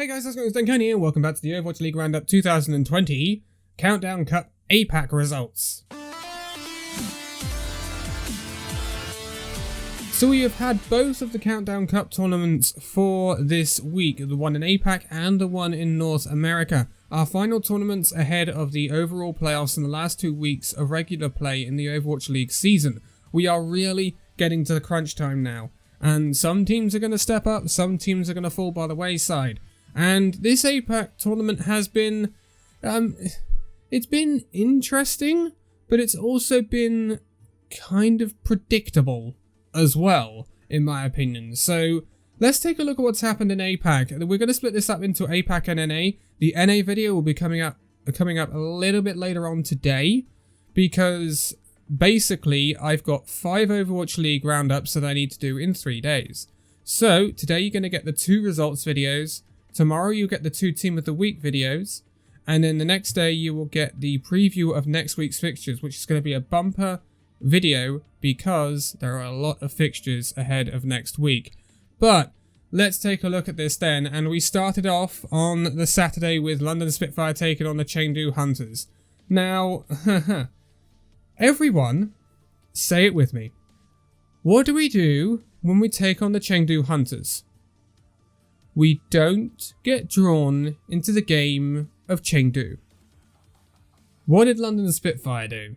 Hey guys, how's it going? It's Danconia and welcome back to the Overwatch League Roundup 2020 Countdown Cup APAC results. So we have had both of the Countdown Cup tournaments for this week, the one in APAC and the one in North America. Our final tournaments ahead of the overall playoffs in the last 2 weeks of regular play in the Overwatch League season. We are really getting to the crunch time now, and some teams are going to step up, some teams are going to fall by the wayside. And this APAC tournament has been, it's been interesting, but it's also been kind of predictable as well, in my opinion. So let's take a look at what's happened in APAC. We're going to split this up into APAC and NA. The NA video will be coming up a little bit later on today, because basically I've got 5 Overwatch League roundups that I need to do in 3 days. So today you're going to get the 2 results videos. Tomorrow you'll get the 2 Team of the Week videos, and then the next day you will get the preview of next week's fixtures, which is going to be a bumper video because there are a lot of fixtures ahead of next week. But let's take a look at this then, and we started off on the Saturday with London Spitfire taking on the Chengdu Hunters. Now, everyone, say it with me. What do we do when we take on the Chengdu Hunters? We don't get drawn into the game of Chengdu. What did London Spitfire do?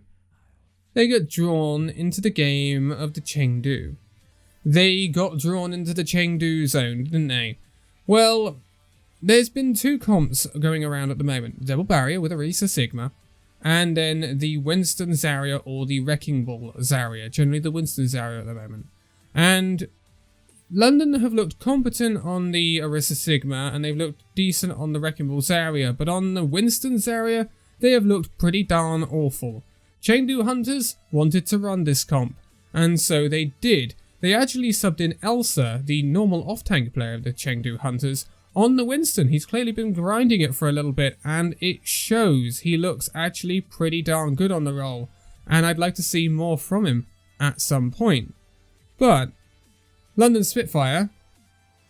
They got drawn into the game of the Chengdu. They got drawn into the Chengdu zone, didn't they? Well, there's been 2 comps going around at the moment. Double Barrier with Orisa Sigma, and then the Winston Zarya or the Wrecking Ball Zarya. Generally the Winston Zarya at the moment. And London have looked competent on the Orisa Sigma, and they've looked decent on the Wrecking Ball Zarya, but on the Winston Zarya, they have looked pretty darn awful. Chengdu Hunters wanted to run this comp, and so they did. They actually subbed in Elsa, the normal off-tank player of the Chengdu Hunters, on the Winston. He's clearly been grinding it for a little bit, and it shows. He looks actually pretty darn good on the role, and I'd like to see more from him at some point. But London Spitfire,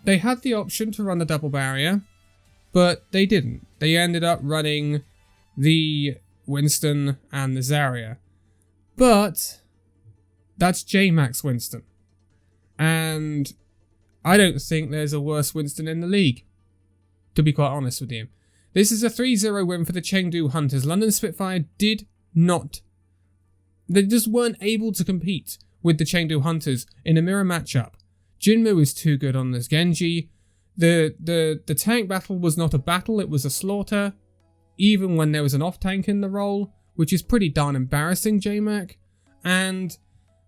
they had the option to run the double barrier, but they didn't. They ended up running the Winston and the Zarya. But that's J-Max Winston. And I don't think there's a worse Winston in the league, to be quite honest with you. This is a 3-0 win for the Chengdu Hunters. London Spitfire did not. They just weren't able to compete with the Chengdu Hunters in a mirror matchup. Jinmu is too good on this Genji. The tank battle was not a battle, it was a slaughter, even when there was an off-tank in the role, which is pretty darn embarrassing, J-Mac. And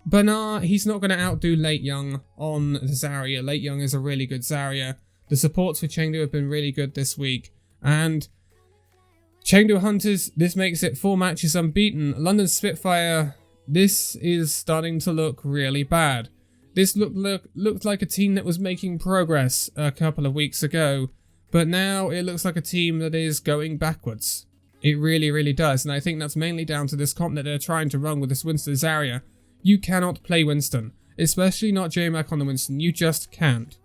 Bernard, he's not going to outdo Late Young on the Zarya. Late Young is a really good Zarya. The supports for Chengdu have been really good this week. And Chengdu Hunters, this makes it 4 matches unbeaten. London Spitfire, this is starting to look really bad. This looked like a team that was making progress a couple of weeks ago, but now it looks like a team that is going backwards. It really, really does, and I think that's mainly down to this comp that they're trying to run with this Winston Zarya. You cannot play Winston, especially not J-Mac on the Winston. You just can't.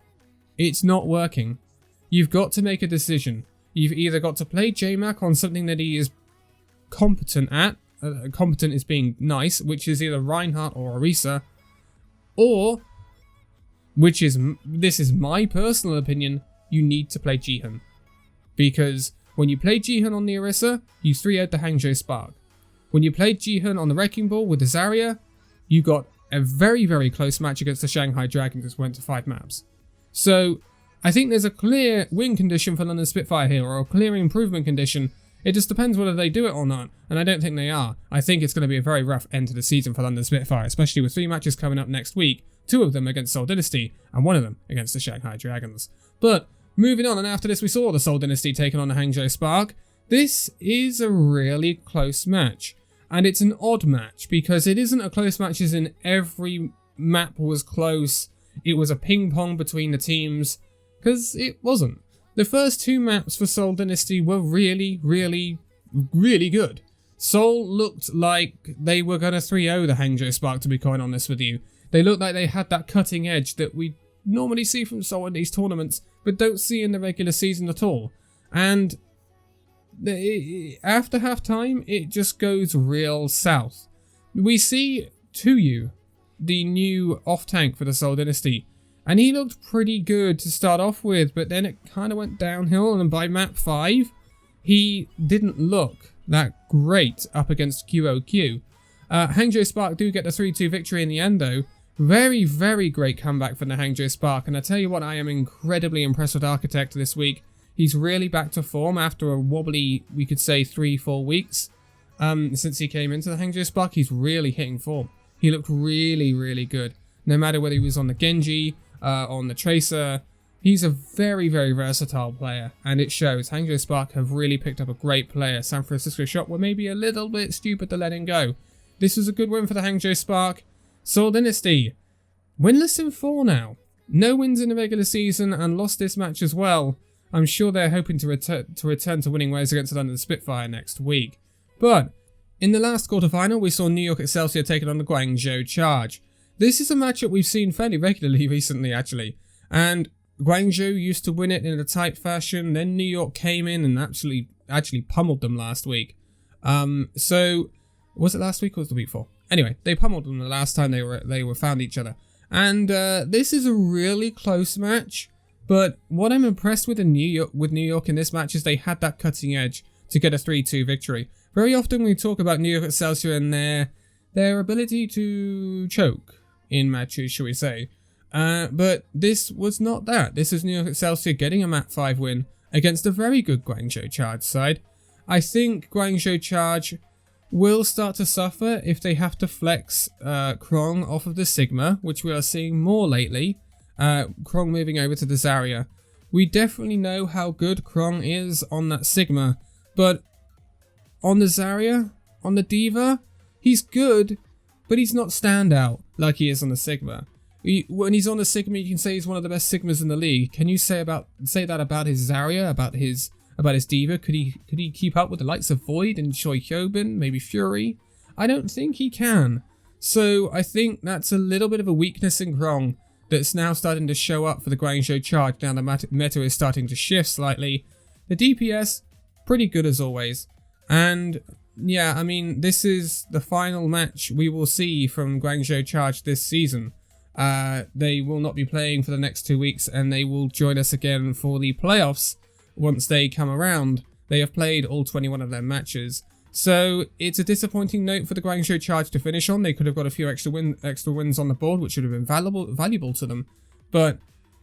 It's not working. You've got to make a decision. You've either got to play J-Mac on something that he is competent at, competent is being nice, which is either Reinhardt or Orisa, or, this is my personal opinion, you need to play Jihan. Because when you play Jihan on the Orisa, you 3-0'd the Hangzhou Spark. When you played Jihan on the Wrecking Ball with the Zarya, you got a very, very close match against the Shanghai Dragons, which went to 5 maps. So, I think there's a clear win condition for London Spitfire here, or a clear improvement condition. It just depends whether they do it or not, and I don't think they are. I think it's going to be a very rough end to the season for London Spitfire, especially with 3 matches coming up next week, 2 of them against Seoul Dynasty, and 1 of them against the Shanghai Dragons. But, moving on, and after this we saw the Seoul Dynasty taking on the Hangzhou Spark. This is a really close match, and it's an odd match, because it isn't a close match as in every map was close, it was a ping-pong between the teams, because it wasn't. The first 2 maps for Seoul Dynasty were really, really, really good. Seoul looked like they were going to 3-0 the Hangzhou Spark, to be quite honest with you. They looked like they had that cutting edge that we normally see from Seoul in these tournaments, but don't see in the regular season at all. And after half time, it just goes real south. We see Tuyu, the new off-tank for the Seoul Dynasty, and he looked pretty good to start off with, but then it kind of went downhill, and by map 5, he didn't look that great up against QOQ. Hangzhou Spark do get the 3-2 victory in the end though. Very, very great comeback from the Hangzhou Spark, and I tell you what, I am incredibly impressed with Architect this week. He's really back to form after a wobbly, we could say 3-4 weeks since he came into the Hangzhou Spark. He's really hitting form. He looked really, really good. No matter whether he was on the Genji, on the Tracer, he's a very, very versatile player, and it shows. Hangzhou Spark have really picked up a great player. San Francisco Shot were maybe a little bit stupid to let him go. This was a good win for the Hangzhou Spark. Seoul Dynasty, winless in 4 now. No wins in the regular season and lost this match as well. I'm sure they're hoping to return to winning ways against the London Spitfire next week. But in the last quarterfinal, we saw New York Excelsior taking on the Guangzhou Charge. This is a matchup we've seen fairly regularly recently, actually. And Guangzhou used to win it in a tight fashion. Then New York came in and actually pummeled them last week. So was it last week or was it the week before? Anyway, they pummeled them the last time they were found each other. And this is a really close match. But what I'm impressed with New York in this match is they had that cutting edge to get a 3-2 victory. Very often we talk about New York Excelsior and their ability to choke in matches, shall we say. But this was not that. This is New York Excelsior getting a map 5 win against a very good Guangzhou Charge side. I think Guangzhou Charge will start to suffer if they have to flex Krong off of the Sigma, which we are seeing more lately. Krong moving over to the Zarya. We definitely know how good Krong is on that Sigma, but on the Zarya, on the Diva, he's good, but he's not standout like he is on the Sigma. When he's on the Sigma, you can say he's one of the best Sigmas in the league. Can you say that about his Zarya, about his Diva? Could he keep up with the likes of Void and Choi Hyobin, maybe Fury? I don't think he can. So I think that's a little bit of a weakness in Krong that's now starting to show up for the Guangzhou Charge. Now the meta is starting to shift slightly. The DPS, pretty good as always. And yeah, I mean, this is the final match we will see from Guangzhou Charge this season. They will not be playing for the next 2 weeks, and they will join us again for the playoffs once they come around. They have played all 21 of their matches. So it's a disappointing note for the Guangzhou Charge to finish on. They could have got a few extra wins on the board, which would have been valuable to them. But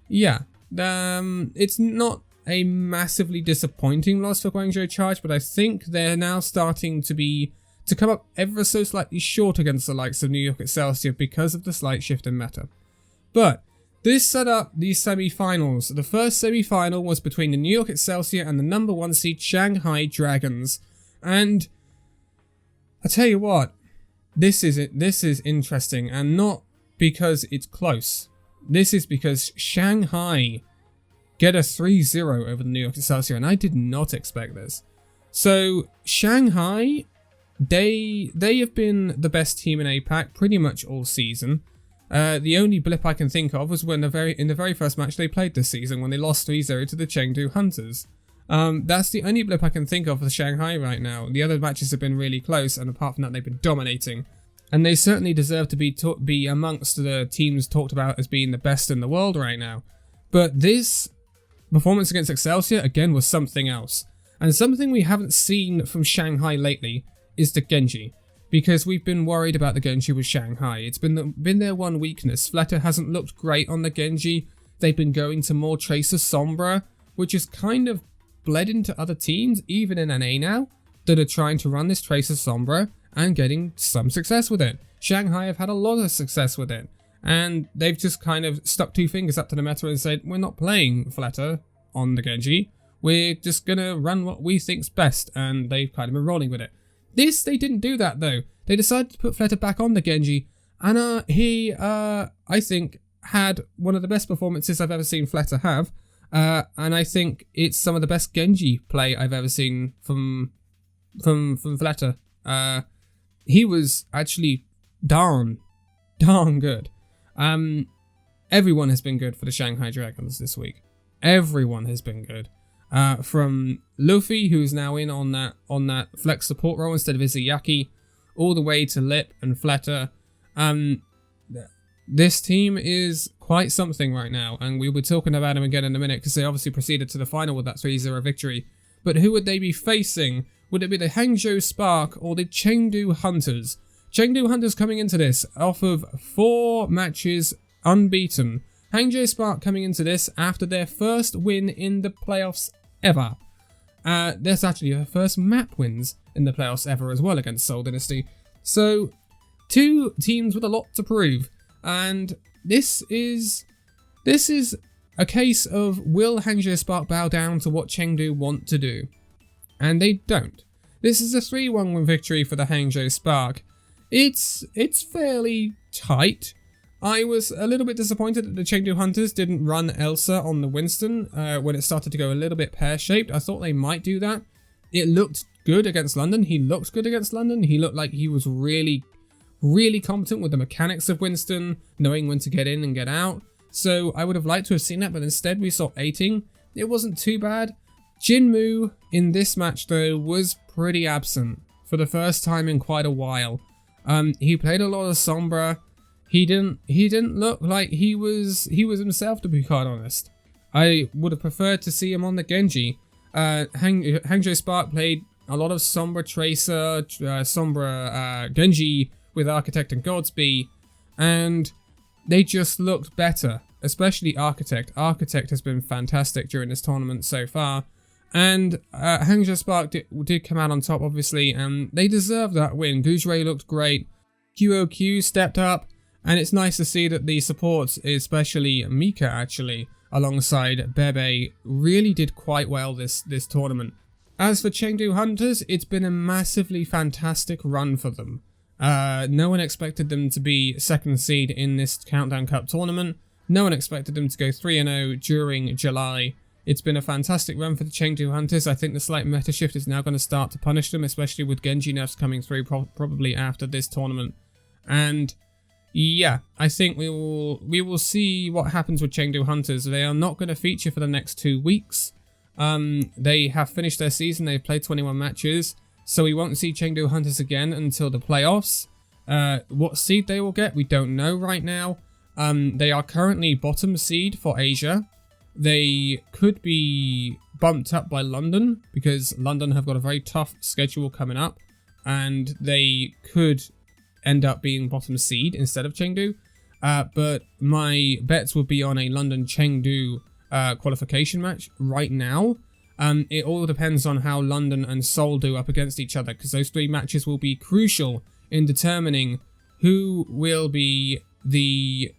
yeah, it's not a massively disappointing loss for Guangzhou Charge, but I think they're now starting to come up ever so slightly short against the likes of New York Excelsior because of the slight shift in meta. But this set up these semi-finals. The first semi-final was between the New York Excelsior and the number 1 seed Shanghai Dragons. And I tell you what, this is interesting, and not because it's close. This is because Shanghai get a 3-0 over the New York Excelsior, and I did not expect this. So Shanghai, they have been the best team in APAC pretty much all season. The only blip I can think of was when in the very first match they played this season, when they lost 3-0 to the Chengdu Hunters. That's the only blip I can think of for Shanghai right now. The other matches have been really close, and apart from that, they've been dominating. And they certainly deserve to be amongst the teams talked about as being the best in the world right now. But this performance against Excelsior, again, was something else. And something we haven't seen from Shanghai lately is the Genji. Because we've been worried about the Genji with Shanghai. It's been their one weakness. Fletter hasn't looked great on the Genji. They've been going to more Tracer Sombra, which is kind of bled into other teams, even in NA now, that are trying to run this Tracer Sombra and getting some success with it. Shanghai have had a lot of success with it, and they've just kind of stuck 2 fingers up to the meta and said, we're not playing Fletter on the Genji, we're just gonna run what we think's best, and they've kind of been rolling with it. They didn't do that though. They decided to put Fletter back on the Genji, and he, I think, had one of the best performances I've ever seen Fletter have. And I think it's some of the best Genji play I've ever seen from Fletter. He was actually darn good. everyone has been good for the Shanghai Dragons this week. Everyone has been good. From Luffy, who's now in on that flex support role instead of Izayaki, all the way to Lip and Fleta. This team is quite something right now, and we'll be talking about them again in a minute because they obviously proceeded to the final with that 3-0 victory. But who would they be facing? Would it be the Hangzhou Spark or the Chengdu Hunters? Chengdu Hunters coming into this off of 4 matches unbeaten. Hangzhou Spark coming into this after their first win in the playoffs ever. That's actually their first map wins in the playoffs ever as well against Seoul Dynasty. So, 2 teams with a lot to prove. And this is a case of, will Hangzhou Spark bow down to what Chengdu want to do? And they don't. This is a 3-1 win victory for the Hangzhou Spark. It's fairly tight. I was a little bit disappointed that the Chengdu Hunters didn't run Elsa on the Winston when it started to go a little bit pear-shaped. I thought they might do that. It looked good against London. He looked good against London. He looked like he was really competent with the mechanics of Winston, knowing when to get in and get out. So I would have liked to have seen that, but instead we saw 8ing. It wasn't too bad. Jinmu in this match though was pretty absent for the first time in quite a while. He played a lot of Sombra. He didn't look like he was himself, to be quite honest. I would have preferred to see him on the Genji. Hangzhou Spark played a lot of Sombra Tracer, Sombra Genji with Architect and Godsby, and they just looked better, especially Architect. Architect has been fantastic during this tournament so far, and Hangzhou Spark did come out on top, obviously, and they deserved that win. Gujray looked great, QOQ stepped up, and it's nice to see that the supports, especially Mika actually, alongside Bebe, really did quite well this tournament. As for Chengdu Hunters, it's been a massively fantastic run for them. No one expected them to be second seed in this Countdown Cup tournament. No one expected them to go 3-0 during July. It's been a fantastic run for the Chengdu Hunters. I think the slight meta shift is now going to start to punish them, especially with Genji nerfs coming through probably after this tournament. And yeah, I think we will see what happens with Chengdu Hunters. They are not going to feature for the next 2 weeks. They have finished their season. They've played 21 matches. So we won't see Chengdu Hunters again until the playoffs. What seed they will get, we don't know right now. They are currently bottom seed for Asia. They could be bumped up by London because London have got a very tough schedule coming up. And they could end up being bottom seed instead of Chengdu. But my bets would be on a London-Chengdu qualification match right now. It all depends on how London and Seoul do up against each other, because those 3 matches will be crucial in determining who will be the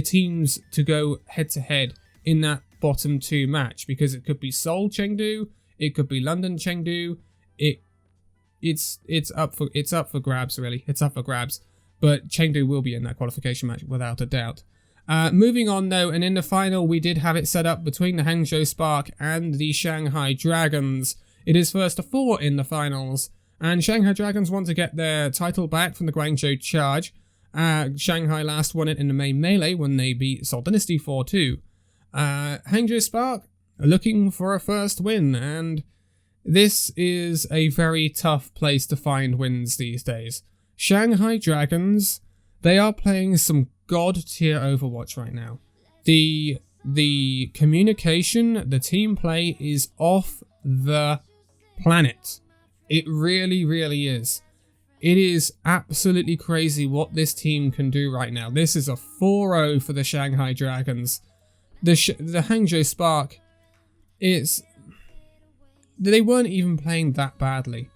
teams to go head-to-head in that bottom 2 match, because it could be Seoul Chengdu, it could be London Chengdu. It's up for grabs, really. It's up for grabs. But Chengdu will be in that qualification match without a doubt. Moving on though, and in the final we did have it set up between the Hangzhou Spark and the Shanghai Dragons. It is first to 4 in the finals, and Shanghai Dragons want to get their title back from the Guangzhou Charge. Shanghai last won it in the main melee when they beat Seoul Dynasty 4-2. Hangzhou Spark looking for a first win, and this is a very tough place to find wins these days. Shanghai Dragons, they are playing some god-tier Overwatch right now. The communication, the team play is off the planet. It really, really is. It is absolutely crazy what this team can do right now. This is a 4-0 for the Shanghai Dragons. The Hangzhou Spark, they weren't even playing that badly.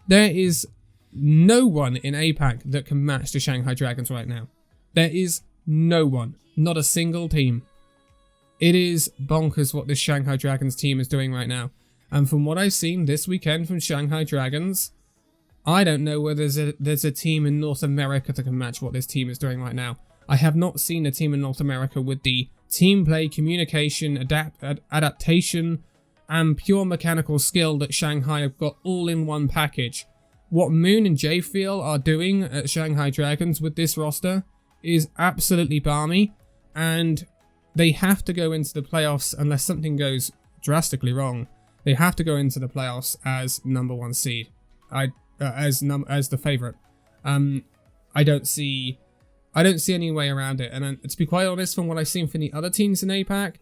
There is no one in APAC that can match the Shanghai Dragons right now. There is no one. Not a single team. It is bonkers what this Shanghai Dragons team is doing right now. And from what I've seen this weekend from Shanghai Dragons, I don't know whether there's a team in North America that can match what this team is doing right now. I have not seen a team in North America with the team play, communication, adaptation, and pure mechanical skill that Shanghai have got all in one package. What Moon and J-Feel are doing at Shanghai Dragons with this roster is absolutely balmy, and they have to go into the playoffs unless something goes drastically wrong. They have to go into the playoffs as #1 seed. As the favorite. I don't see any way around it. And to be quite honest, from what I've seen from the other teams in APAC,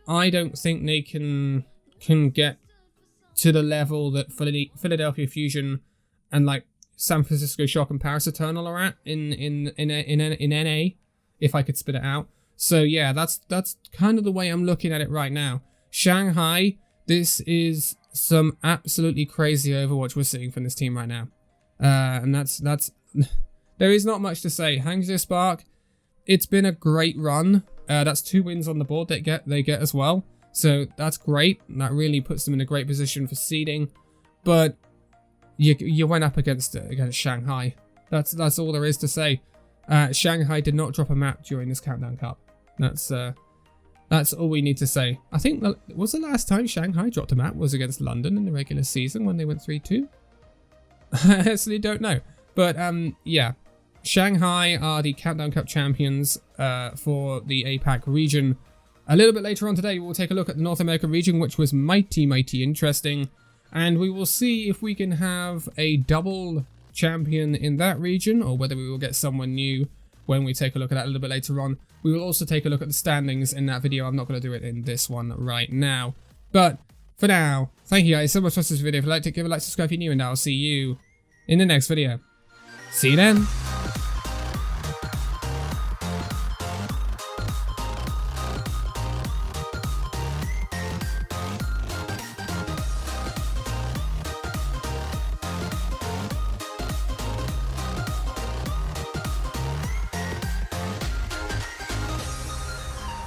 I don't think they can get to the level that Philadelphia Fusion and like San Francisco Shock and Paris Eternal are at in NA, if I could spit it out. So yeah, that's kind of the way I'm looking at it right now. Shanghai, this is some absolutely crazy Overwatch we're seeing from this team right now. And that's there is not much to say. Hangzhou Spark, it's been a great run. That's 2 wins on the board they get as well. So that's great. That really puts them in a great position for seeding. But you went up against Shanghai. That's all there is to say. Shanghai did not drop a map during this Countdown Cup. That's all we need to say. I think was the last time Shanghai dropped a map was against London in the regular season when they went 3-2. I actually don't know. But yeah, Shanghai are the Countdown Cup champions for the APAC region. A little bit later on today, we'll take a look at the North America region, which was mighty interesting. And we will see if we can have a double champion in that region, or whether we will get someone new when we take a look at that a little bit later on. We will also take a look at the standings in that video. I'm not going to do it in this one right now. But for now, thank you guys so much for watching this video. If you liked it, give it a like, subscribe if you're new, and I'll see you in the next video. See you then.